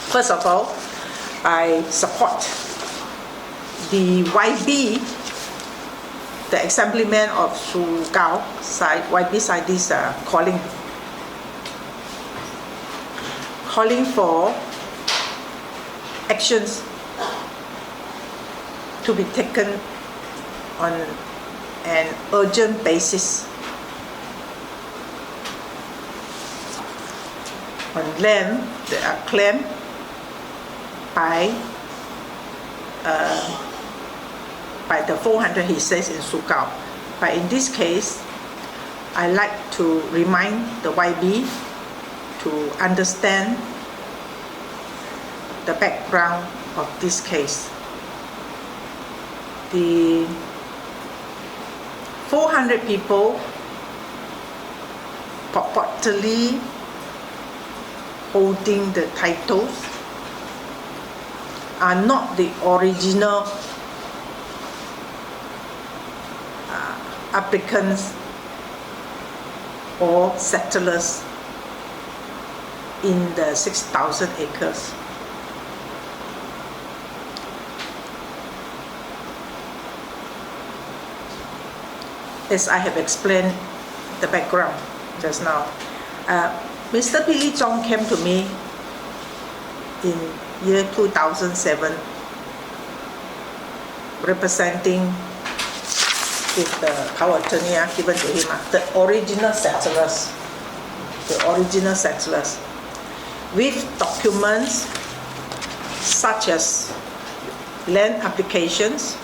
First of all, I support the YB, the Assemblyman of Sugao side, YB scientists calling for actions to be taken on an urgent basis on land that are claimed by the 400 he says in Sugao. But in this case, I like to remind the YB to understand the background of this case. The 400 people purportedly holding the titles are not the original applicants or settlers in the 6,000 acres. As I have explained the background just now, Mr. Billy Zhong came to me in year 2007 representing with the power attorney given to him, the original settlers with documents such as land applications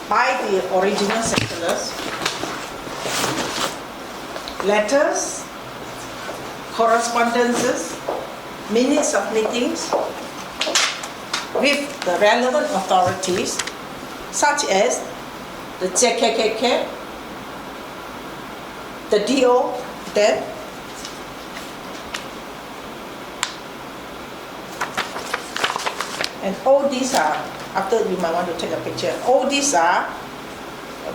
by the original settlers, letters, correspondences, minutes of meetings with the relevant authorities such as the JKKK, the DO then, and all these are, after you might want to take a picture, all these are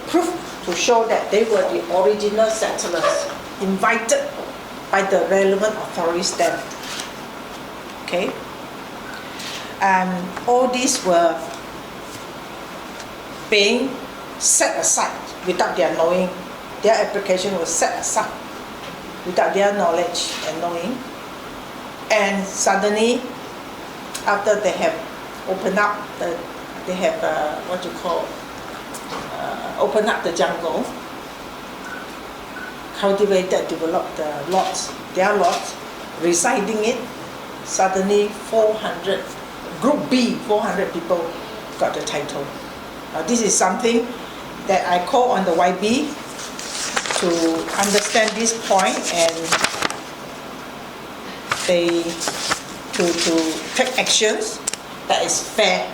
proof to show that they were the original settlers invited by the relevant authorities then. Okay? And all these were being set aside without their knowing. Their application was set aside without their knowledge and knowing. And suddenly, after they have opened up opened up the jungle, cultivated, developed the lots, their lots, residing it, suddenly 400, Group B, 400 people got the title. This is something that I call on the YB to understand this point and to take actions that is fair,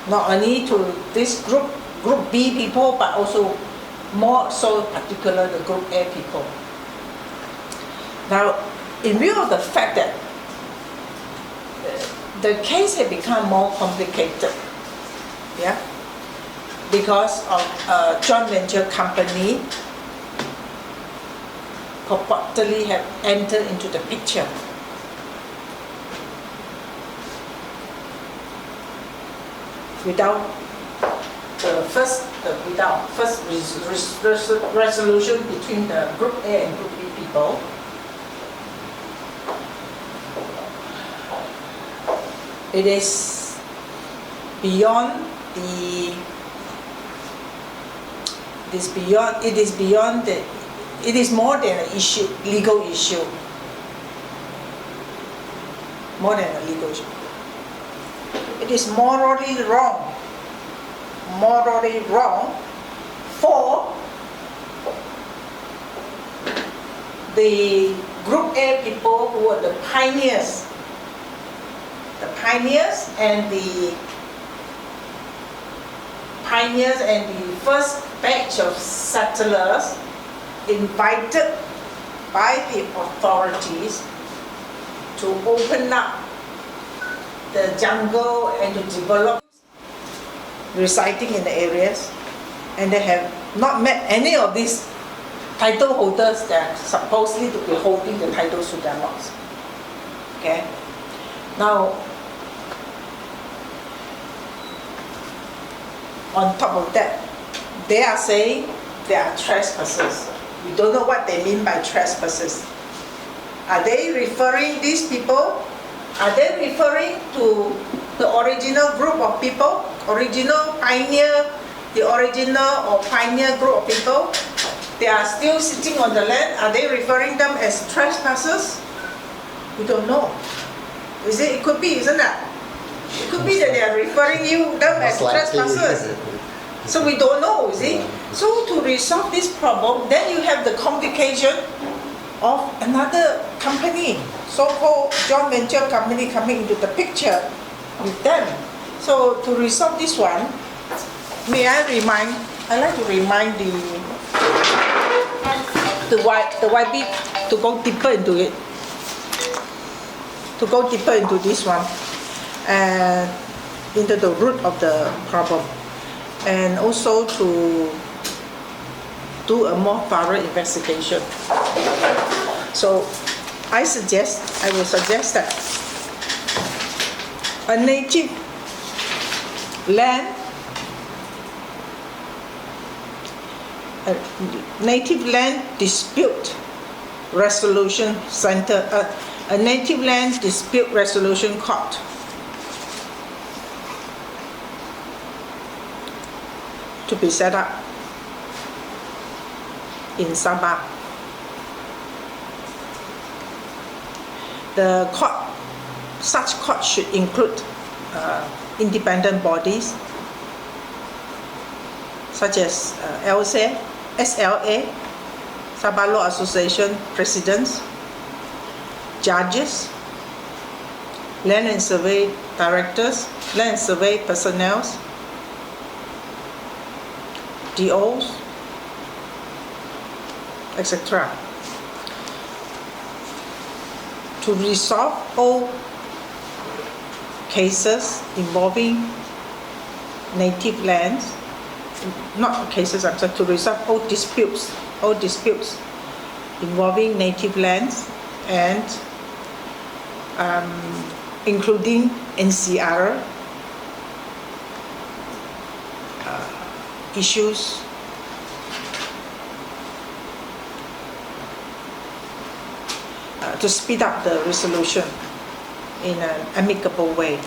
not only to this Group B people, but also more so particular the Group A people. Now, in view of the fact that the case had become more complicated, yeah, because of a joint venture company purportedly have entered into the picture. Without first resolution between the Group A and Group B people, it is beyond the. It is more than an issue, legal issue. More than a legal issue. It is morally wrong for the Group A people who were the pioneers and the first batch of settlers invited by the authorities to open up the jungle and to develop residing in the areas, and they have not met any of these title holders that are supposedly to be holding the titles to their lots. Okay? Now, on top of that, they are saying they are trespassers. We don't know what they mean by trespassers. Are they referring these people? Are they referring to the original group of people? Original pioneer, the original or pioneer group of people? They are still sitting on the land. Are they referring them as trespassers? We don't know. It could be, isn't it? It could be that they are referring them as trespassers. So we don't know, you see. So to resolve this problem, then you have the complication of another company, so-called joint venture company coming into the picture with them. So to resolve this one, I like to remind the YB to go deeper into it, to go deeper into this one, and into the root of the problem, and also to do a more thorough investigation. So I will suggest that a native land dispute resolution center, a native land dispute resolution court to be set up in Sabah. Such court should include independent bodies such as SLA, Sabah Law Association presidents, judges, land and survey directors, land and survey personnel, DOs, etc. To resolve all cases involving native lands, to resolve all disputes involving native lands and including NCR issues, to speed up the resolution in an amicable way.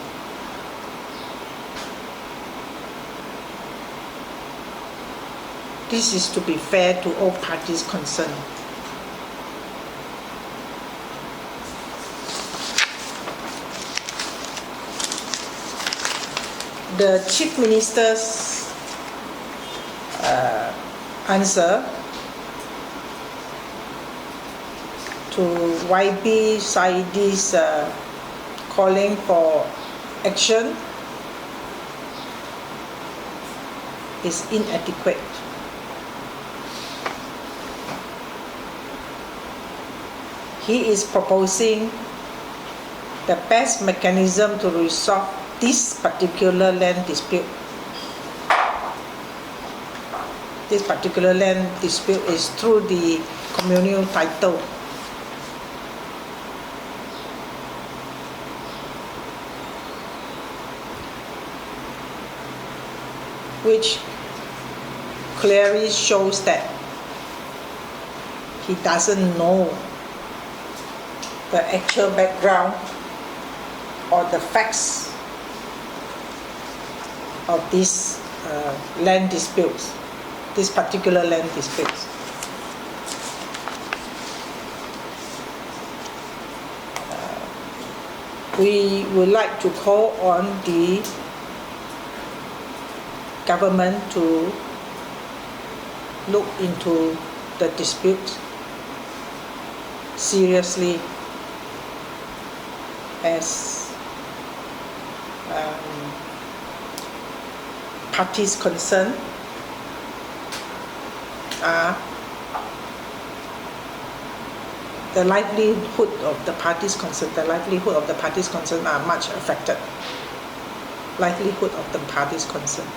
This is to be fair to all parties concerned. The Chief Minister's answer to YB Saidi's calling for action is inadequate. He is proposing the best mechanism to resolve this particular land dispute. This particular land dispute is through the communal title. Which clearly shows that he doesn't know the actual background or the facts of this land disputes, this particular land disputes. We would like to call on the government to look into the dispute seriously as parties concerned are the livelihood of the parties concerned are much affected. Livelihood of the parties concerned.